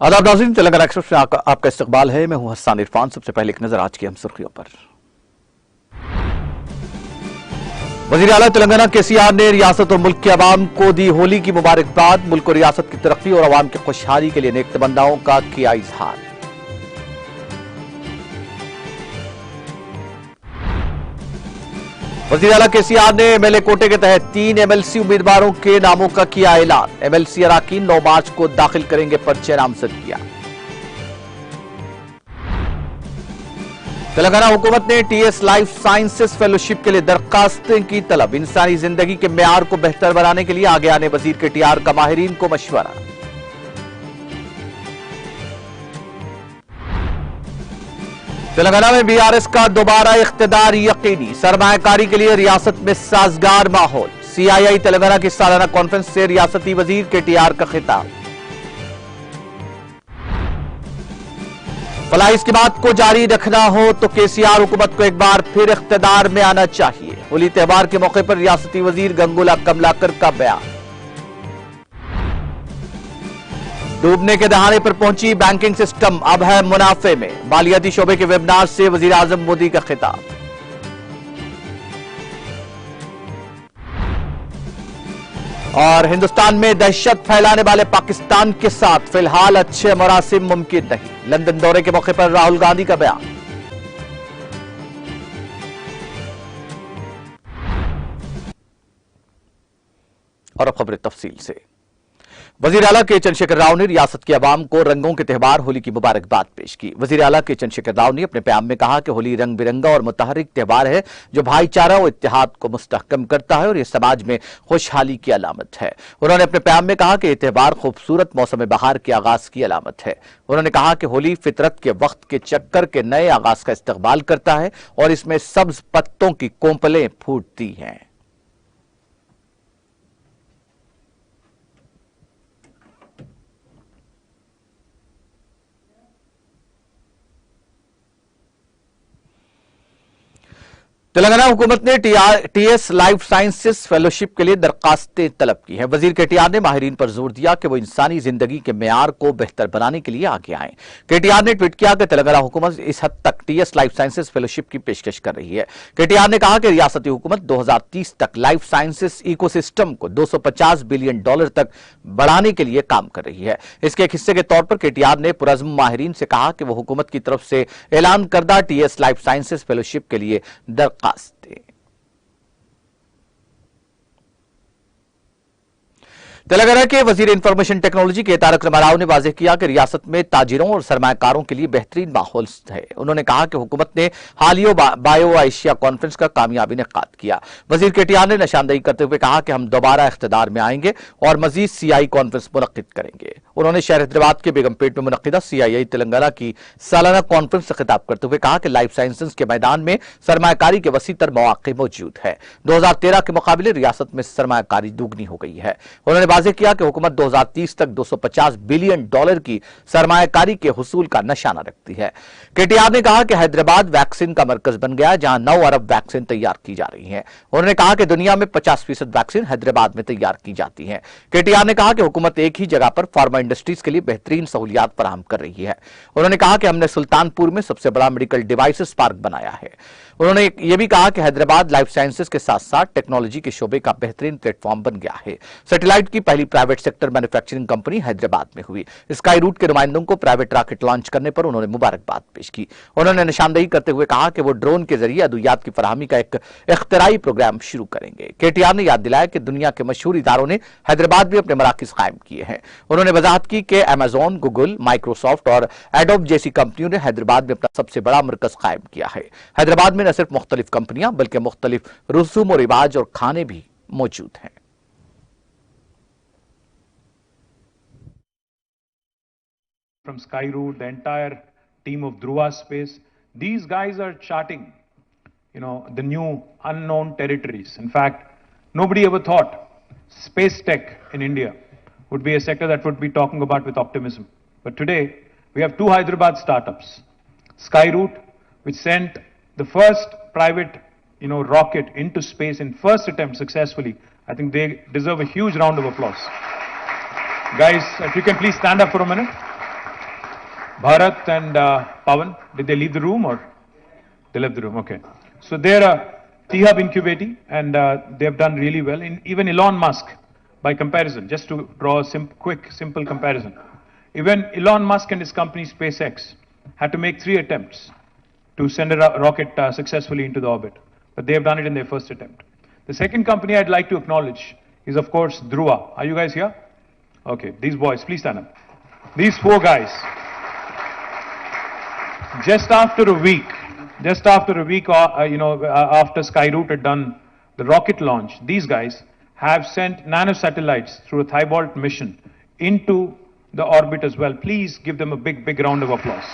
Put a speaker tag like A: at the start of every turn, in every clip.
A: आदाब नाज़रीन, तेलंगाना एक्सप्रेस में आपका इस्तकबाल है। मैं हूं हसन इरफान। सबसे पहले एक नजर आज की हम सुर्खियों पर। वज़ीर आला तेलंगाना केसीआर ने रियासत और मुल्क के अवाम को दी होली की मुबारकबाद। मुल्क और रियासत की तरक्की और अवाम की खुशहाली के लिए नेक तमन्नाओं का किया इजहार। वज़ीर आला केसीआर ने एमएलए कोटे के तहत 3 एमएलसी उम्मीदवारों के नामों का किया ऐलान। एमएलसी अराकीन 9 मार्च को दाखिल करेंगे पर्चे नामजद किया। तेलंगाना हुकूमत ने टीएस लाइफ साइंसेज फेलोशिप के लिए दरखास्तें की तलब। इंसानी जिंदगी के मेयार को बेहतर बनाने के लिए आगे आने वजीर केटीआर का माहिरीन को मशवरा। तेलंगाना में बीआरएस का दोबारा इख्तिदार यकीनी। सरमायाकारी के लिए रियासत में साजगार माहौल। सीआईआई तेलंगाना की सालाना कॉन्फ्रेंस से रियासती वजीर केटीआर का खिताब। फलाही की बात को जारी रखना हो तो केसीआर हुकूमत को एक बार फिर इख्तिदार में आना चाहिए। होली त्योहार के मौके पर रियासती वजीर गंगुला कमलाकर का बयान। डूबने के दहाने पर पहुंची बैंकिंग सिस्टम, अब है मुनाफे में। मालियाती शोबे के वेबिनार से वजीर आजम मोदी का खिताब। और हिंदुस्तान में दहशत फैलाने वाले पाकिस्तान के साथ फिलहाल अच्छे मरासिम मुमकिन नहीं। लंदन दौरे के मौके पर राहुल गांधी का बयान। और अब खबरें तफसील से। वजीर आला के चंद्रशेखर राव ने रियासत के अवाम को रंगों के त्यौहार होली की मुबारकबाद पेश की। वजीर आला के चंद्रशेखर राव ने अपने प्याम में कहा कि होली रंग बिरंगा और मुतहरिक त्यौहार है जो भाईचारा और इत्तेहाद को मुस्तहकम करता है और यह समाज में खुशहाली की अलामत है। उन्होंने अपने प्याम में कहा कि यह त्यौहार खूबसूरत मौसम बहार के आगाज की अलामत है। उन्होंने कहा कि होली फितरत के वक्त के चक्कर के नए आगाज का इस्तकबाल करता है और इसमें सब्ज पत्तों की कोंपलें फूटती हैं। तेलंगाना हुकूमत ने टीएस लाइफ साइंसेज फेलोशिप के लिए दरखास्तें तलब की हैं। वजीर केटीआर ने माहिरीन पर जोर दिया कि वो इंसानी जिंदगी के मेयार को बेहतर बनाने के लिए आगे आए। केटीआर ने ट्वीट किया कि तेलंगाना हुकूमत इस हद तक टीएस लाइफ साइंसेज फेलोशिप की पेशकश कर रही है। केटीआर ने कहा कि रियासती हुकूमत 2030 तक लाइफ साइंसेज इकोसिस्टम को $250 बिलियन तक बढ़ाने के लिए काम कर रही है। इसके एक हिस्से के तौर पर केटीआर ने पुरज़्म माहिरीन से कहा कि वो हुकूमत की तरफ से ऐलान करदा टीएस लाइफ साइंसेज फेलोशिप के लिए दरखास्त। तेलंगाना के वजीर इंफॉर्मेशन टेक्नोलॉजी के तारक रामाराव ने वाज़ेह किया कि रियासत में ताजिरों और सरमायाकारों के लिए बेहतरीन माहौल है। उन्होंने कहा कि हुकूमत ने हालिया बायो एशिया कॉन्फ्रेंस का कामयाबी इनेकाद किया। वजीर केटीआर ने निशानदेही करते हुए कहा कि हम दोबारा इख्तिदार में आएंगे और मजीद सीआई कॉन्फ्रेंस मुनक्किद करेंगे। उन्होंने शहर हैदराबाद के बेगमपेट में मुनक्किदा सीआईआई तेलंगाना की सालाना कॉन्फ्रेंस से खिताब करते हुए कहा कि लाइफ साइंसेज के मैदान में सरमायाकारी के वसीतर मौके मौजूद है। 2013 के मुकाबले रियासत में सरमायाकारी दुगनी हो गई है। उन्होंने वाज़ेह किया कि हुकूमत 2030 तक $250 बिलियन की सरमायाकारी के हुसूल का निशाना रखती है। केटीआर ने कहा कि हैदराबाद वैक्सीन का मरकज बन गया जहां 9 अरब वैक्सीन तैयार की जा रही हैं। उन्होंने कहा कि दुनिया में 50% वैक्सीन हैदराबाद में तैयार की जाती है। केटीआर ने कहा कि हुकूमत एक ही जगह पर फार्मा इंडस्ट्रीज के लिए बेहतरीन सहूलियात फराहम कर रही है। उन्होंने कहा कि हमने सुल्तानपुर में सबसे बड़ा मेडिकल डिवाइसेस पार्क बनाया है। उन्होंने यह भी कहा कि हैदराबाद लाइफ साइंसेज के साथ साथ टेक्नोलॉजी के शोबे का बेहतरीन प्लेटफॉर्म बन गया है। सैटेलाइट की पहली private sector manufacturing company Hyderabad में हुई। स्काई रूट के नुमाइंदों को प्राइवेट रॉकेट लॉन्च करने पर उन्होंने मुबारकबाद पेश की। उन्होंने निशानदेही करते हुए कहा कि वो ड्रोन के जरिए अद्वियात की फराहमी का एक इख्तिराई प्रोग्राम शुरू करेंगे। केटीआर ने याद दिलाया कि दुनिया के मशहूर इदारों ने हैदराबाद में अपने मराकज कायम किए हैं। उन्होंने वजाहत की कि अमेजॉन, गूगल, माइक्रोसॉफ्ट और एडोब जैसी कंपनियों ने हैदराबाद में अपना सबसे बड़ा मरकज कायम किया है। हैदराबाद में न सिर्फ मुख्तलिफ कंपनियां बल्कि मुख्तलिफ रसूम और रिवाज और खाने भी मौजूद हैं।
B: From Skyroot, the entire team of Dhruva Space, these guys are charting, the new unknown territories. In fact, nobody ever thought space tech in India would be a sector that would be talking about with optimism. But today, we have 2 Hyderabad startups. Skyroot, which sent the first private, rocket into space in first attempt successfully. I think they deserve a huge round of applause. Guys, if you can please stand up for a minute. Bharat and Pawan, did they leave the room or they left the room? Okay. So they're T-Hub incubating and they've done really well. Even Elon Musk, by comparison, just to draw a quick, simple comparison. Even Elon Musk and his company SpaceX had to make 3 attempts to send a rocket successfully into the orbit. But they have done it in their first attempt. The second company I'd like to acknowledge is, of course, Dhruva. Are you guys here? Okay, these boys, please stand up. These 4 guys. Just after a week, after Skyroot had done the rocket launch, these guys have sent nanosatellites through a Thibault mission into the orbit as well. Please give them a big, big round of applause.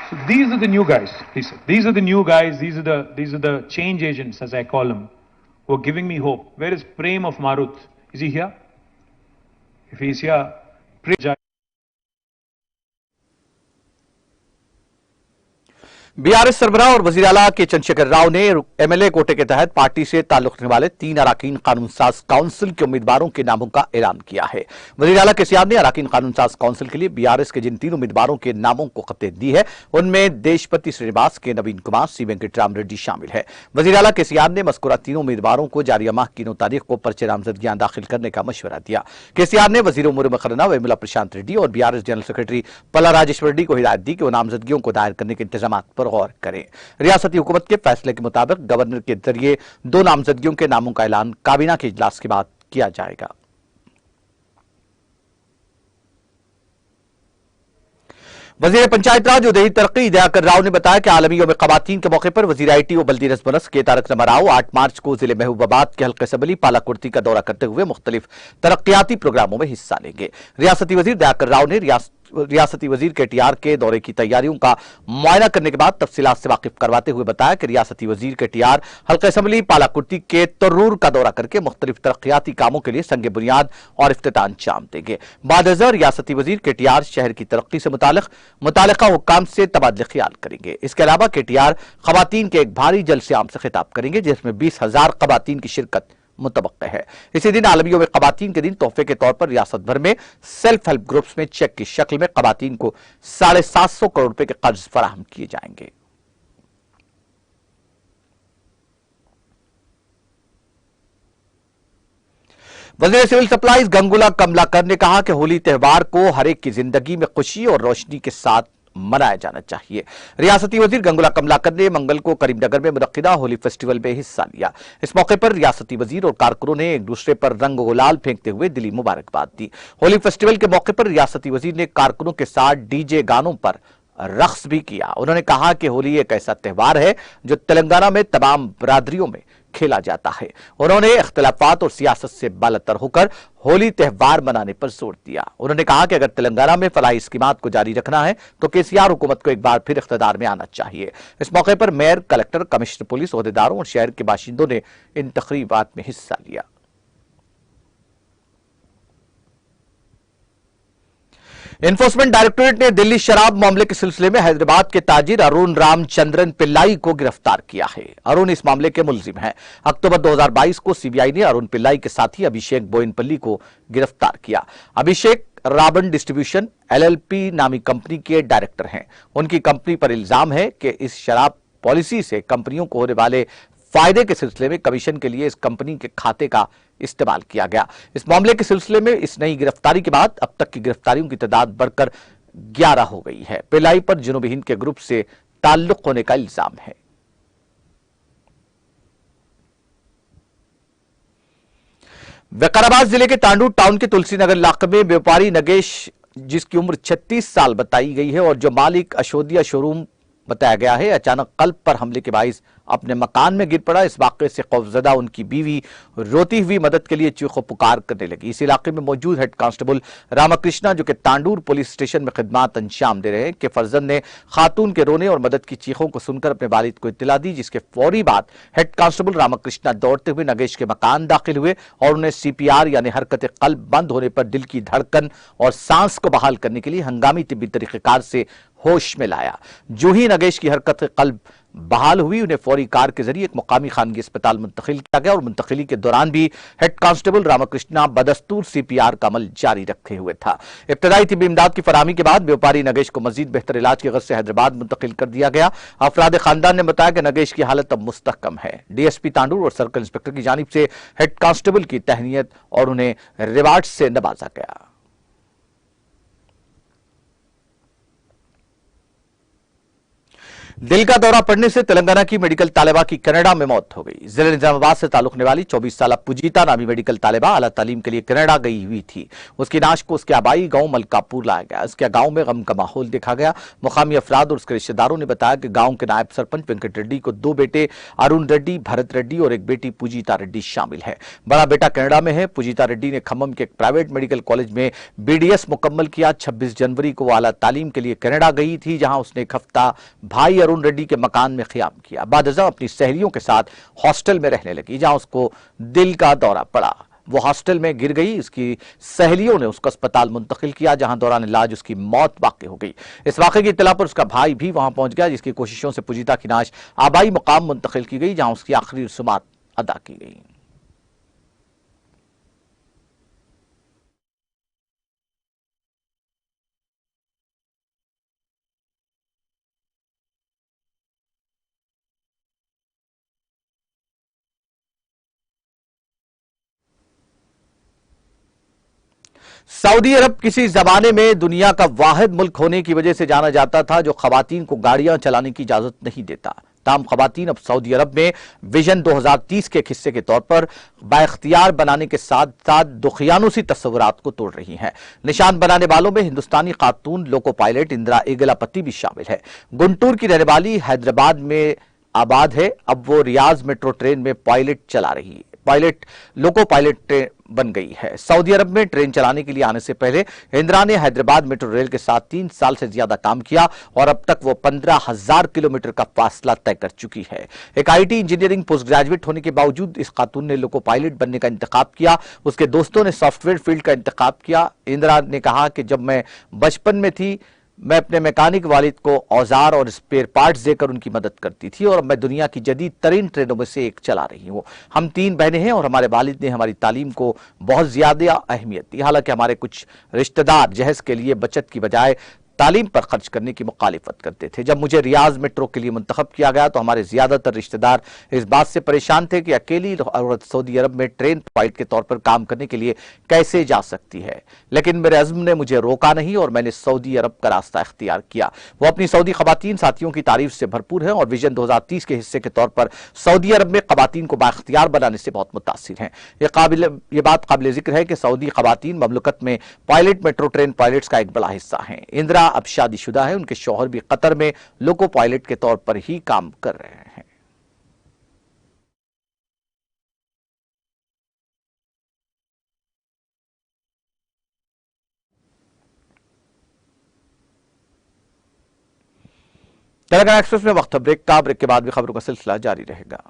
B: So these are the new guys. These are the new guys. These are the change agents, as I call them, who are giving me hope. Where is Prem of Marut? Is he here? If he is here, Prem.
A: BRS सरबराह और वजीर आला के चंद्रशेखर राव ने MLA कोटे के तहत party से ताल्लुक रखने वाले 3 अराकीन कानून साज काउंसिल के उम्मीदवारों के नामों का ऐलान किया है। वजीर आला केसीआर ने अराकीन कानून साज काउंसिल के लिए बीआरएस के जिन 3 उम्मीदवारों के नामों को खतें दी है, उनमें देशपति श्रीनिवास के नवीन कुमार, सी वेंकटराम रेड्डी शामिल है। वजीर आला केसीआर ने मस्कुरा 3 उम्मीदवारों को जारिया माह की 9 तारीख को पर्चे नामजदगियां दाखिल करने का मशवरा दिया। केसीआर ने वजीर उमूर मुकर्रना वेमुला प्रशांत रेड्डी और बीआरएस जनरल सेक्रेटरी पल्ला राजेश्वर रेड्डी को हिदायत दी कि वो नामजदगियों को दायर करने के इंतजाम पर गौर करें। रियासती हुकूमत के फैसले के मुताबिक गवर्नर के जरिए 2 नामजदगियों के नामों का ऐलान काबीना के इजलास के बाद किया जाएगा। वजीर पंचायत राज उदयी तरक्की दयाकर राव ने बताया कि आलमी यौम ख़वातीन के मौके पर वजीर आईटी और बल्दी रसबनस के तारक रमा राव 8 मार्च को जिले महबूबाबाद के हल्के सबली पालाकुर्ती का दौरा करते हुए मुख्तलिफ तरक्याती प्रोग्रामों में हिस्सा लेंगे। रियासती वजीर दयाकर राव ने रियासती वजीर केटीआर के दौरे की तैयारियों का मुआयना करने के बाद तफसीलात से वाकिफ करवाते हुए बताया कि रियासती वजीर केटीआर हल्का असम्बली पालाकुर्ती के तर्रूर का दौरा करके मुख्तलिफ तरक्याती कामों के लिए संग बुनियाद और इफ्तिताह अंजाम देंगे। बादअज़र रियासती वजीर केटीआर शहर की तरक्की से मुतालिका हुक्काम से तबादले ख्याल करेंगे। इसके अलावा केटीआर खवातीन के एक भारी जलसे आम से खिताब करेंगे, जिसमें 20,000 खवातीन की शिरकत मुतवक्के है। इसी दिन आलमी यौम ख़वातीन के दिन तोहफे के तौर पर रियासत भर में सेल्फ हेल्प ग्रुप्स में चेक की शक्ल में ख़वातीन को 750 करोड़ रुपए के कर्ज फराहम किए जाएंगे। वज़ीर सिविल सप्लाईज गंगुला कमलाकर ने कहा कि होली त्यौहार को हर एक की जिंदगी में खुशी और रोशनी के साथ मनाया जाना चाहिए। रियासती वजीर गंगुला कमलाकर ने मंगल को करीमनगर में मुनक्किदा होली फेस्टिवल में हिस्सा लिया। इस मौके पर रियासती वजीर और कारकुनों ने एक दूसरे पर रंग गुलाल फेंकते हुए दिली मुबारकबाद दी। होली फेस्टिवल के मौके पर रियासती वजीर ने कारकुनों के साथ डीजे गानों पर रक्स भी किया। उन्होंने कहा कि होली एक ऐसा त्यौहार है जो तेलंगाना में तमाम बरादरियों में खेला जाता है। उन्होंने इख्तिलाफात और सियासत से बालतर होकर होली त्यौहार मनाने पर जोर दिया। उन्होंने कहा कि अगर तेलंगाना में फलाही स्कीमात को जारी रखना है तो केसीआर हुकूमत को एक बार फिर इख्तिदार में आना चाहिए। इस मौके पर मेयर, कलेक्टर, कमिश्नर पुलिस, ओहदेदारों और शहर के बाशिंदों ने इन तकरीबात में हिस्सा लिया। एनफोर्समेंट डायरेक्टोरेट ने दिल्ली शराब मामले के सिलसिले में हैदराबाद के ताजिर अरुण रामचंद्रन पिल्लाई को गिरफ्तार किया है। अरुण इस मामले के मुलजिम हैं। अक्टूबर 2022 को सीबीआई ने अरुण पिल्लाई के साथी अभिषेक बोयनपल्ली को गिरफ्तार किया। अभिषेक राबन डिस्ट्रीब्यूशन एलएलपी नामी कंपनी के डायरेक्टर हैं। उनकी कंपनी पर इल्जाम है कि इस शराब पॉलिसी से कंपनियों को होने वाले फायदे के सिलसिले में कमीशन के लिए इस कंपनी के खाते का इस्तेमाल किया गया। इस मामले के सिलसिले में इस नई गिरफ्तारी के बाद अब तक की गिरफ्तारियों की तादाद बढ़कर 11 हो गई है। पिल्लाई पर जनूबी हिंद के ग्रुप से ताल्लुक होने का इल्जाम है। विकाराबाद जिले के तांडू टाउन के तुलसी नगर इलाके में व्यापारी नगेश, जिसकी उम्र 36 साल बताई गई है और जो मालिक अशोदिया शोरूम बताया गया है, अचानक कल्ब पर हमले के बाइस अपने मकान में गिर पड़ा। इस वाकये से खौफजदा उनकी बीवी रोती हुई मदद के लिए चीखों पुकार करने लगी। इस इलाके में मौजूद हेड कांस्टेबल रामाकृष्णा, जो कि तांडूर पुलिस स्टेशन में खिदमात अंजाम दे रहे हैं, के फर्जंद ने खातून के रोने और मदद की चीखों को सुनकर अपने वालिद को इत्तला दी, जिसके फौरी बाद हेड कांस्टेबल रामाकृष्णा दौड़ते हुए नगेश के मकान दाखिल हुए और उन्हें सीपीआर यानी हरकत कल्ब बंद होने पर दिल की धड़कन और सांस को बहाल करने के लिए हंगामी तिब्बी तरीकेकार से होश में लाया। जो ही नगेश की हरकत कल्ब बहाल हुई, उन्हें फौरी कार के जरिए एक मुकामी खानगी अस्पताल मुंतकिल किया गया और मुंतकिली के दौरान भी हेड कांस्टेबल रामकृष्णा बदस्तूर CPR का अमल जारी रखे हुए था। इब्तदाई तिब्बी इमदाद की फराहमी के बाद व्यापारी नगेश को मजीद बेहतर इलाज की गर्ज से हैदराबाद मुंतकिल कर दिया गया। अफराद खानदान ने बताया कि नगेश की हालत अब मुस्तहकम है। DSP तांडूर और सर्कल इंस्पेक्टर की जानिब से हेड कांस्टेबल की तहनीत और उन्हें रिवार्ड से नवाजा गया। दिल का दौरा पड़ने से तेलंगाना की मेडिकल तालिबा की कनाडा में मौत हो गई। जिले निजामाबाद से ताल्लुक रखने वाली 24 साल पूजिता नामी मेडिकल तालिबा आला तालीम के लिए कनाडा गई हुई थी। उसकी नाश को उसके आबाई गांव मलकापुर लाया गया। उसके गांव में गम का माहौल देखा गया। मुकामी अफराद और उसके रिश्तेदारों ने बताया कि गांव के नायब सरपंच वेंकट रेड्डी को 2 बेटे अरुण रेड्डी, भरत रेड्डी और एक बेटी पूजिता रेड्डी शामिल है। बड़ा बेटा कनाडा में है। पूजिता रेड्डी ने खम्मम के एक प्राइवेट मेडिकल कॉलेज में BDS मुकम्मल किया। 26 जनवरी को आला तालीम के लिए कनाडा गई थी, जहां उसने एक हफ्ता भाई अरुण रेड्डी के मकान में क़याम किया। बाद अज़ां अपनी सहेलियों के साथ हॉस्टल में रहने लगी, जहां उसको दिल का दौरा पड़ा। वो हॉस्टल में गिर गई। उसकी सहेलियों ने उसको अस्पताल मुंतकिल किया, जहां दौरान इलाज उसकी मौत वाक़ई हो गई। इस वाक़े की इत्तला पर उसका भाई भी वहां पहुंच गया, जिसकी कोशिशों से पूजिता की नाश आबाई मुकाम मुंतकिल की गई, जहां उसकी आखिरी रसूमात अदा की गई। सऊदी अरब किसी जमाने में दुनिया का वाहिद मुल्क होने की वजह से जाना जाता था जो खवातीन को गाड़ियां चलाने की इजाजत नहीं देता। ताम खवातीन अब सऊदी अरब में विजन 2030 के एक हिस्से के तौर पर बाइख्तियार बनाने के साथ साथ दुखियानुसी तस्वुरात को तोड़ रही हैं। निशान बनाने वालों में हिंदुस्तानी खातून लोको पायलट इंदिरा एगलापति भी शामिल है। गुंटूर की रहने वाली हैदराबाद में आबाद है। अब वो रियाज मेट्रो ट्रेन में पायलट चला रही है। लोको पायलट बन गई है। सऊदी अरब में ट्रेन चलाने के लिए आने से पहले इंदिरा ने हैदराबाद मेट्रो रेल के साथ 3 साल से ज्यादा काम किया और अब तक वो 15,000 किलोमीटर का फासला तय कर चुकी है। एक IT इंजीनियरिंग पोस्ट ग्रेजुएट होने के बावजूद इस खातून ने लोको पायलट बनने का इंतखाब किया। उसके दोस्तों ने सॉफ्टवेयर फील्ड का इंतखाब किया। इंदिरा ने कहा कि जब मैं बचपन में थी, मैं अपने मैकेनिक वालिद को औजार और स्पेयर पार्ट्स देकर उनकी मदद करती थी और अब मैं दुनिया की जदीद तरीन ट्रेनों में से एक चला रही हूँ। हम 3 बहनें हैं और हमारे वालिद ने हमारी तालीम को बहुत ज्यादा अहमियत दी। हालांकि हमारे कुछ रिश्तेदार जहेज के लिए बचत की बजाय तालीम पर खर्च करने की मुखालिफत करते थे। जब मुझे रियाज मेट्रो के लिए मुंतखब किया गया तो हमारे ज्यादातर रिश्तेदार इस बात से परेशान थे कि अकेली औरत सऊदी अरब में ट्रेन पायलट के तौर पर काम करने के लिए कैसे जा सकती है, लेकिन मेरे अज़्म ने मुझे रोका नहीं और मैंने सऊदी अरब का रास्ता इख्तियार किया। वो अपनी सऊदी खवातीन साथियों की तारीफ से भरपूर है और विजन 2030 के हिस्से के तौर पर सऊदी अरब में खवातीन को बाख्तियार बनाने से बहुत मुतासिर हैं। ये बात काबिल जिक्र है कि सऊदी खवातीन ममलकत में पायलट मेट्रो ट्रेन पायलट्स का एक बड़ा हिस्सा हैं। इंदिरा अब शादीशुदा है। उनके शौहर भी कतर में लोको पायलट के तौर पर ही काम कर रहे हैं। तेलंगाना एक्सप्रेस में वक्त ब्रेक का। ब्रेक के बाद भी खबरों का सिलसिला जारी रहेगा।